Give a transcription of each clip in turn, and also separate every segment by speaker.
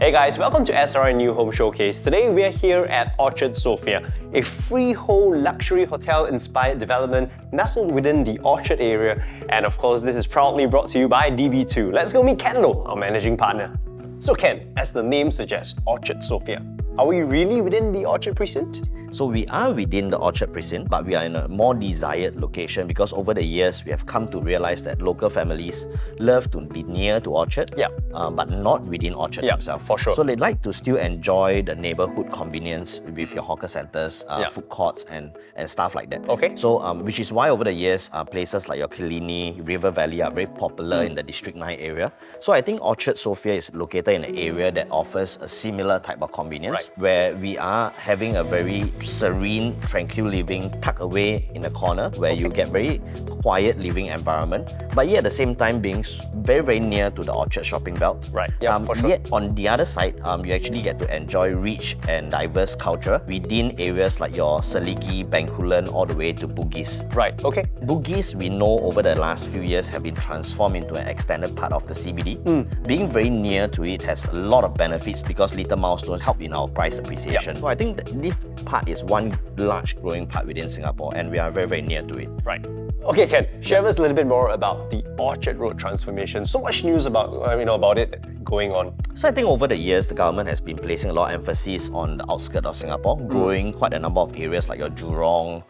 Speaker 1: Hey guys, welcome to SRI New Home Showcase. Today we are here at Orchard Sofia, a freehold luxury hotel-inspired development nestled within the Orchard area. And of course, this is proudly brought to you by DB2. Let's go meet Ken Loh, our managing partner. So Ken, as the name suggests, Orchard Sofia. Are we really within the Orchard precinct?
Speaker 2: So we are within the Orchard precinct, but we are in a more desired location because over the years, we have come to realize that local families love to be near to Orchard, but not within Orchard themselves.
Speaker 1: For sure.
Speaker 2: So they like to still enjoy the neighborhood convenience with your hawker centers, food courts and stuff like that.
Speaker 1: Okay.
Speaker 2: So which is why over the years, places like your Killiney, River Valley are very popular in the District 9 area. So I think Orchard Sofia is located in an area that offers a similar type of convenience, where we are having a very serene, tranquil living tucked away in a corner where you get very quiet living environment, but yet at the same time being very, very near to the Orchard shopping belt.
Speaker 1: Right, yeah, for sure.
Speaker 2: Yet on the other side, you actually get to enjoy rich and diverse culture within areas like your Seligi, Bencoolen, all the way to Bugis.
Speaker 1: Right, okay.
Speaker 2: Bugis, we know over the last few years have been transformed into an extended part of the CBD. Being very near to it has a lot of benefits because little milestones help in our price appreciation. So I think that this part is one large growing part within Singapore and we are very, very near to it.
Speaker 1: Right. Okay, Ken, share with us a little bit more about the Orchard Road transformation. So much news about it going on.
Speaker 2: So I think over the years, the government has been placing a lot of emphasis on the outskirts of Singapore, growing quite a number of areas like your Jurong,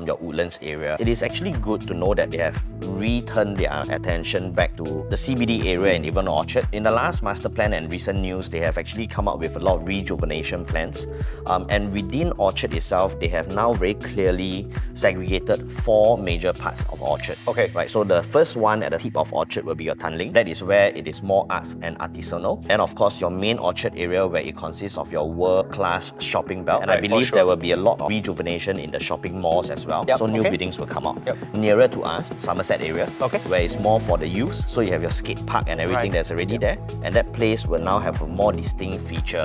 Speaker 2: your Woodlands area. It is actually good to know that they have returned their attention back to the CBD area and even Orchard. In the last master plan and recent news, they have actually come up with a lot of rejuvenation plans. And within Orchard itself, they have now very clearly segregated 4 major parts of Orchard.
Speaker 1: Okay.
Speaker 2: Right. So the first one at the tip of Orchard will be your Tanling. That is where it is more arts and artisanal. And of course, your main Orchard area where it consists of your world-class shopping belt. And I believe there will be a lot of rejuvenation in the shopping malls as well. So new buildings will come out. Nearer to us, Somerset area, where it's more for the youth. So you have your skate park and everything that's already there. And that place will now have a more distinct feature.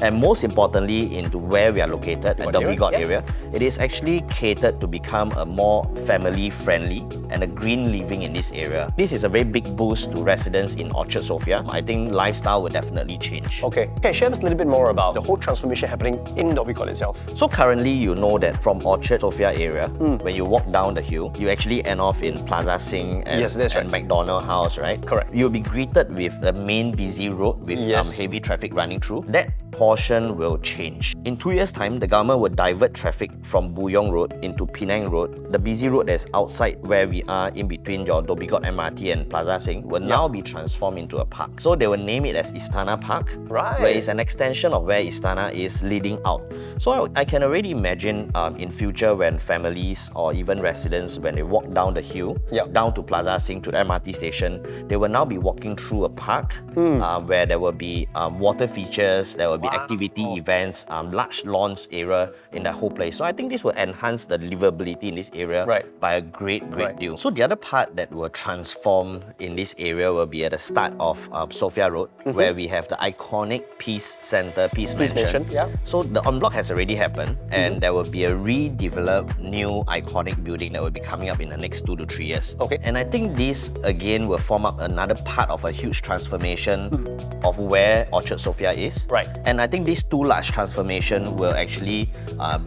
Speaker 2: And most importantly, into where we are located, at the Ghaut area, it is actually catered to become a more family-friendly and a green living in this area. This is a very big boost to residents in Orchard Sofia. I think lifestyle will definitely change.
Speaker 1: Okay, share us a little bit more about the whole transformation happening in Dhoby Ghaut itself.
Speaker 2: So currently, you know that from Orchard Sofia area, when you walk down the hill, you actually end off in Plaza Sing and McDonald House, right?
Speaker 1: Correct.
Speaker 2: You'll be greeted with the main busy road with heavy traffic running through. That portion will change. In 2 years' time, the government will divert traffic from Buyong Road into Penang Road. The busy road that's outside where we are in between your Dhoby Ghaut MRT and Plaza Sing will now be transformed into a park. So they will name it as Istana Park, where it's an extension of where Istana is leading out. So I can already imagine in future when families or even residents, when they walk down the hill, down to Plaza Sing to the MRT station, they will now be walking through a park where there will be water features, there will be activity events, large lawns area in the whole place. So I think this will enhance the livability in this area by a great deal. So the other part that will transform in this area will be at the start of Sophia Road, where we have the iconic Peace Centre, Peace Mansion. So the Enbloc has already happened and there will be a redeveloped new iconic building that will be coming up in the next 2 to 3 years. And I think this again will form up another part of a huge transformation of where Orchard Sofia is. And I think these 2 large transformations will actually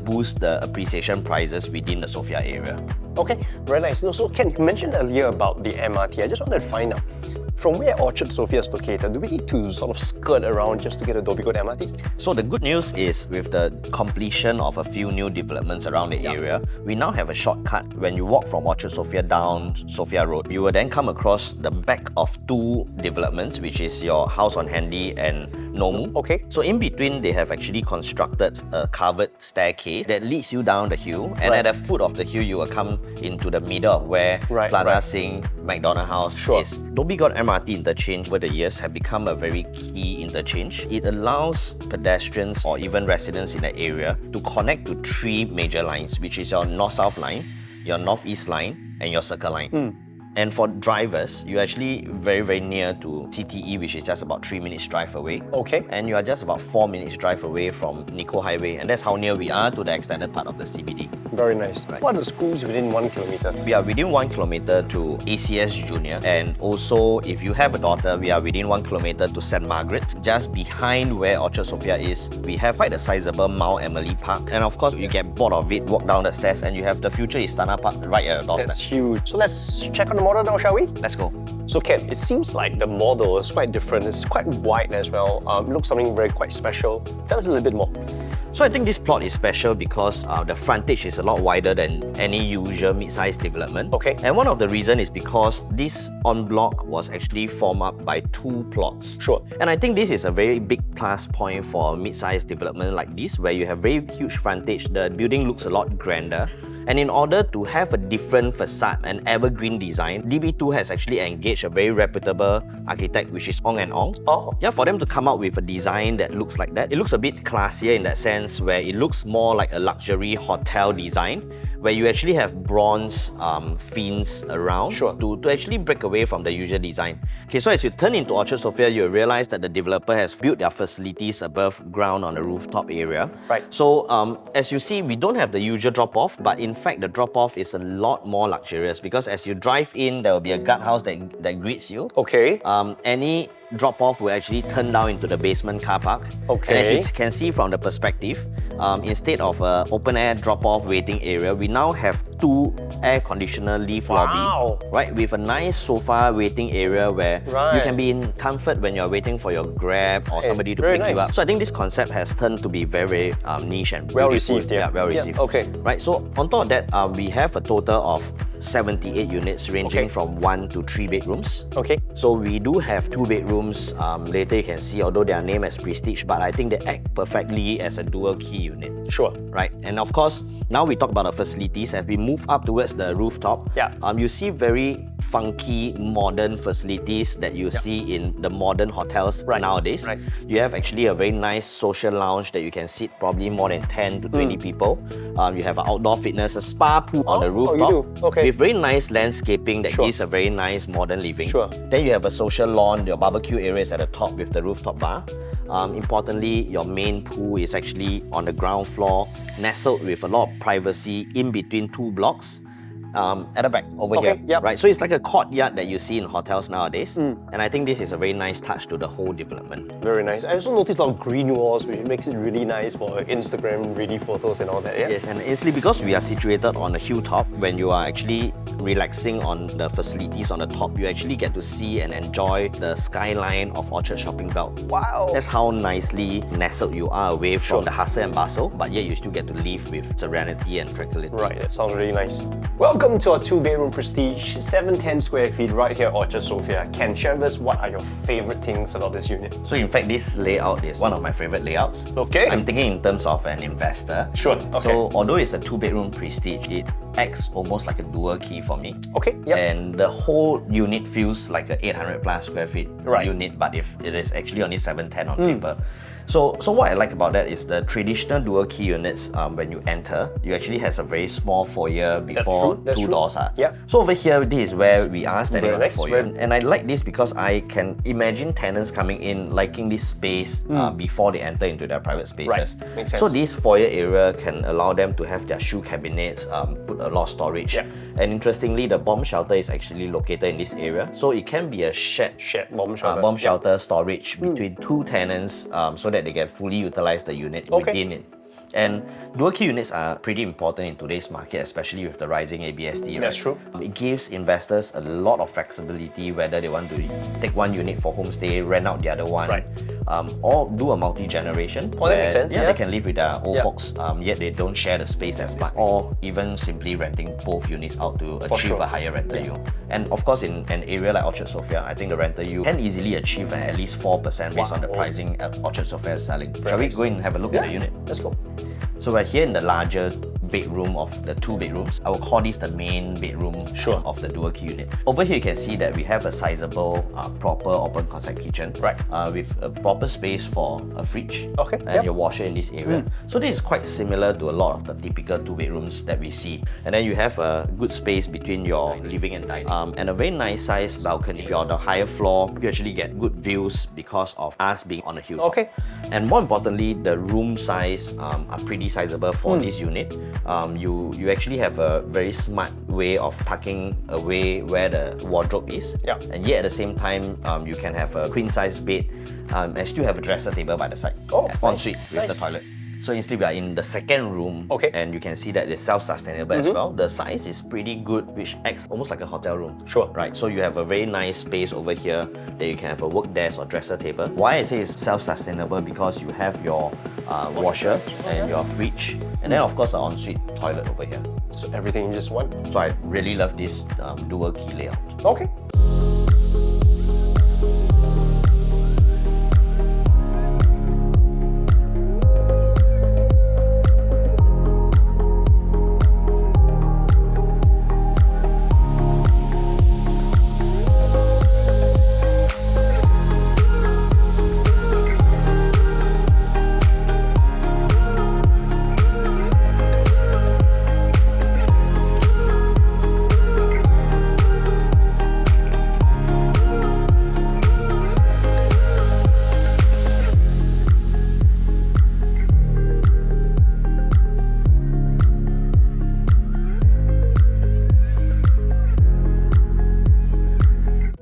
Speaker 2: boost the appreciation prices within the Sofia area.
Speaker 1: Okay, very nice. So Ken, you mentioned earlier about the MRT. I just wanted to find out, from where Orchard Sofia is located, do we need to sort of skirt around just to get a Dhoby Ghaut MRT?
Speaker 2: So the good news is with the completion of a few new developments around the area, we now have a shortcut. When you walk from Orchard Sofia down Sophia Road, you will then come across the back of 2 developments, which is your House on Handy and Nomu. So in between, they have actually constructed a covered staircase that leads you down the hill. And at the foot of the hill, you will come into the middle of where Plaza Sing, McDonald House is. Dhoby Ghaut MRT interchange over the years have become a very key interchange. It allows pedestrians or even residents in the area to connect to 3 major lines, which is your North-South line, your North-East line, and your Circle line. And for drivers, you're actually very, very near to CTE, which is just about 3 minutes drive away.
Speaker 1: Okay.
Speaker 2: And you are just about 4 minutes drive away from Nico Highway, and that's how near we are to the extended part of the CBD.
Speaker 1: Very nice. Right. What are the schools within 1 kilometer?
Speaker 2: We are within 1 kilometer to ACS Junior, and also if you have a daughter, we are within 1 kilometer to St. Margaret's. Just behind where Orchard Sofia is, we have quite a sizable Mount Emily Park, and of course you get bored of it, walk down the stairs, and you have the future Istana Park right at your doorstep.
Speaker 1: That's huge. So let's check on the model now, shall we?
Speaker 2: Let's go.
Speaker 1: So Ken, it seems like the model is quite different. It's quite wide as well. It looks something very quite special. Tell us a little bit more.
Speaker 2: So I think this plot is special because the frontage is a lot wider than any usual mid-sized development.
Speaker 1: Okay.
Speaker 2: And one of the reasons is because this Enbloc was actually formed up by 2 plots.
Speaker 1: Sure.
Speaker 2: And I think this is a very big plus point for a mid-sized development like this, where you have very huge frontage, the building looks a lot grander. And in order to have a different facade and evergreen design, DB2 has actually engaged a very reputable architect, which is Ong Ong.
Speaker 1: Oh.
Speaker 2: Yeah, for them to come out with a design that looks like that. It looks a bit classier in that sense, where it looks more like a luxury hotel design, where you actually have bronze fins around to actually break away from the usual design. Okay, so as you turn into Orchard Sofia, you realize that the developer has built their facilities above ground on the rooftop area.
Speaker 1: Right.
Speaker 2: So as you see, we don't have the usual drop-off, but in fact, the drop-off is a lot more luxurious because as you drive in, there will be a guardhouse that greets you.
Speaker 1: Okay.
Speaker 2: Any drop-off will actually turn down into the basement car park.
Speaker 1: Okay.
Speaker 2: And as you can see from the perspective, instead of an open-air drop-off waiting area, we now have 2 air conditioner lift lobby, right, with a nice sofa waiting area where you can be in comfort when you're waiting for your Grab or somebody to pick you up. So I think this concept has turned to be very niche and
Speaker 1: well received.
Speaker 2: Yeah, well received.
Speaker 1: Yeah. Okay.
Speaker 2: Right. So on top of that, we have a total of 78 units ranging from 1 to 3 bedrooms.
Speaker 1: Okay.
Speaker 2: So we do have 2 bedrooms. Later you can see, although they are named as Prestige, but I think they act perfectly as a dual key unit.
Speaker 1: Sure.
Speaker 2: Right. And of course, now we talk about the facilities. As we move up towards the rooftop, you see very funky modern facilities that you see in the modern hotels nowadays. Right. You have actually a very nice social lounge that you can sit probably more than 10 to 20 people. You have an outdoor fitness, a spa pool on the rooftop.
Speaker 1: Oh, you do? Okay.
Speaker 2: With very nice landscaping that gives a very nice modern living.
Speaker 1: Sure.
Speaker 2: Then you have a social lawn, your barbecue areas at the top with the rooftop bar. Importantly, your main pool is actually on the ground floor, nestled with a lot of privacy in between 2 blocks. At the back over here, right? So it's like a courtyard that you see in hotels nowadays, and I think this is a very nice touch to the whole development.
Speaker 1: Very nice. I also noticed a lot of green walls, which makes it really nice for Instagram-ready photos and all that. Yeah?
Speaker 2: Yes, and instantly because we are situated on a hilltop, when you are actually relaxing on the facilities on the top, you actually get to see and enjoy the skyline of Orchard Shopping Belt.
Speaker 1: Wow!
Speaker 2: That's how nicely nestled you are away from the hustle and bustle, but yet you still get to live with serenity and tranquility.
Speaker 1: Right, that sounds really nice. Welcome to our 2-bedroom Prestige, 710 square feet right here at Orchard Sofia. Ken, share with us what are your favorite things about this unit?
Speaker 2: So in fact, this layout is one of my favorite layouts.
Speaker 1: Okay.
Speaker 2: I'm thinking in terms of an investor.
Speaker 1: Sure, okay.
Speaker 2: So although it's a 2-bedroom Prestige, it acts almost like a dual key for me.
Speaker 1: Okay, yep.
Speaker 2: And the whole unit feels like a 800 plus square feet unit, but if it is actually only 710 on paper. So what I like about that is the traditional dual key units, when you enter, you actually has a very small foyer before two doors are.
Speaker 1: Yeah.
Speaker 2: So over here, this is where we are standing on the
Speaker 1: nice.
Speaker 2: foyer. And I like this because I can imagine tenants coming in liking this space before they enter into their private spaces.
Speaker 1: Right. Makes sense.
Speaker 2: So this foyer area can allow them to have their shoe cabinets, put a lot of storage.
Speaker 1: Yeah.
Speaker 2: And interestingly, the bomb shelter is actually located in this area. So it can be a shared
Speaker 1: bomb shelter,
Speaker 2: bomb shelter storage between 2 tenants, so that they can fully utilize the unit within it. And dual key units are pretty important in today's market, especially with the rising ABSD.
Speaker 1: That's true.
Speaker 2: It gives investors a lot of flexibility whether they want to take one unit for homestay, rent out the other one, or do a multi-generation.
Speaker 1: Oh, that makes sense.
Speaker 2: Yeah, they can live with their old folks, yet they don't share the space as much. Or even simply renting both units out to achieve a higher rental yield. And of course, in an area like Orchard Sofia, I think the rental yield can easily achieve at least 4% based on the pricing at Orchard Sofia is selling. Shall we go and have a look at the unit?
Speaker 1: Let's go.
Speaker 2: So we're here in the larger bedroom of the 2 bedrooms. I will call this the main bedroom of the dual key unit. Over here you can see that we have a sizable, proper open concept kitchen, with a proper space for a fridge and your washer in this area. So this is quite similar to a lot of the typical 2 bedrooms that we see. And then you have a good space between your living and dining, and a very nice size balcony. If you're on the higher floor, you actually get good views because of us being on a hilltop. And more importantly, the room size are pretty sizable for this unit. You actually have a very smart way of tucking away where the wardrobe is, and yet at the same time you can have a queen size bed and still have a dresser table by the side, ensuite with the toilet. So instead we are in the second room, and you can see that it's self-sustainable as well. The size is pretty good, which acts almost like a hotel room. Right? So you have a very nice space over here that you can have a work desk or dresser table. Why I say it's self-sustainable, because you have your washer and your fridge, and then of course an ensuite toilet over here.
Speaker 1: So everything in just one.
Speaker 2: So I really love this dual key layout.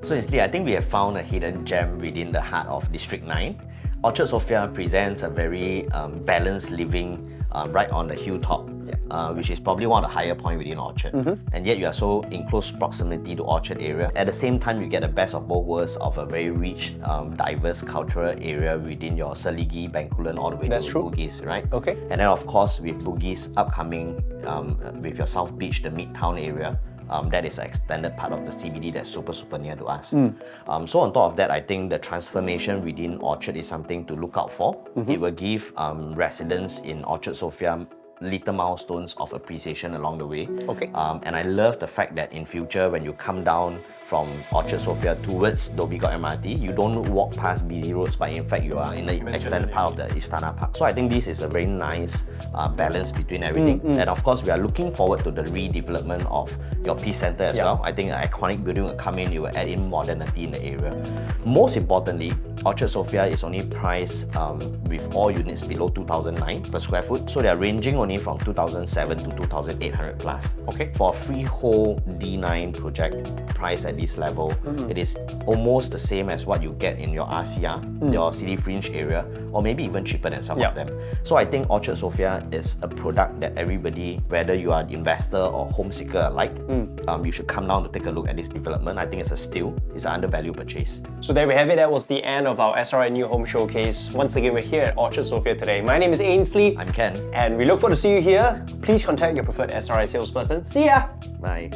Speaker 2: So instead, I think we have found a hidden gem within the heart of District 9. Orchard Sofia presents a very balanced living right on the hilltop, which is probably one of the higher points within Orchard. And yet you are so in close proximity to Orchard area. At the same time, you get the best of both worlds of a very rich, diverse cultural area within your Seligi, Bencoolen, all the way to Bugis, right? And then of course, with Bugis upcoming, with your South Beach, the Midtown area, that is an extended part of the CBD that's super near to us. So on top of that, I think the transformation within Orchard is something to look out for. It will give residents in Orchard Sofia little milestones of appreciation along the way. And I love the fact that in future, when you come down from Orchard Sofia towards Dhoby Ghaut MRT, you don't walk past busy roads, but in fact you are in the extended part of the Istana Park. So I think this is a very nice balance between everything. And of course, we are looking forward to the redevelopment of your Peace Centre as well. I think an iconic building will come in, it will add in modernity in the area. Most importantly, Orchard Sofia is only priced with all units below 2,009 per square foot. So they are ranging only from 2,007 to 2,800 plus. For a freehold D9 project priced at this level, it is almost the same as what you get in your RCR, your city fringe area, or maybe even cheaper than some of them. So I think Orchard Sofia is a product that everybody, whether you are an investor or home seeker alike, you should come down to take a look at this development. I think it's a steal, it's an undervalued purchase.
Speaker 1: So there we have it, that was the end of our SRI New Home Showcase. Once again, we're here at Orchard Sofia today. My name is Ainsley.
Speaker 2: I'm Ken.
Speaker 1: And we look forward to see you here. Please contact your preferred SRI salesperson. See ya!
Speaker 2: Bye.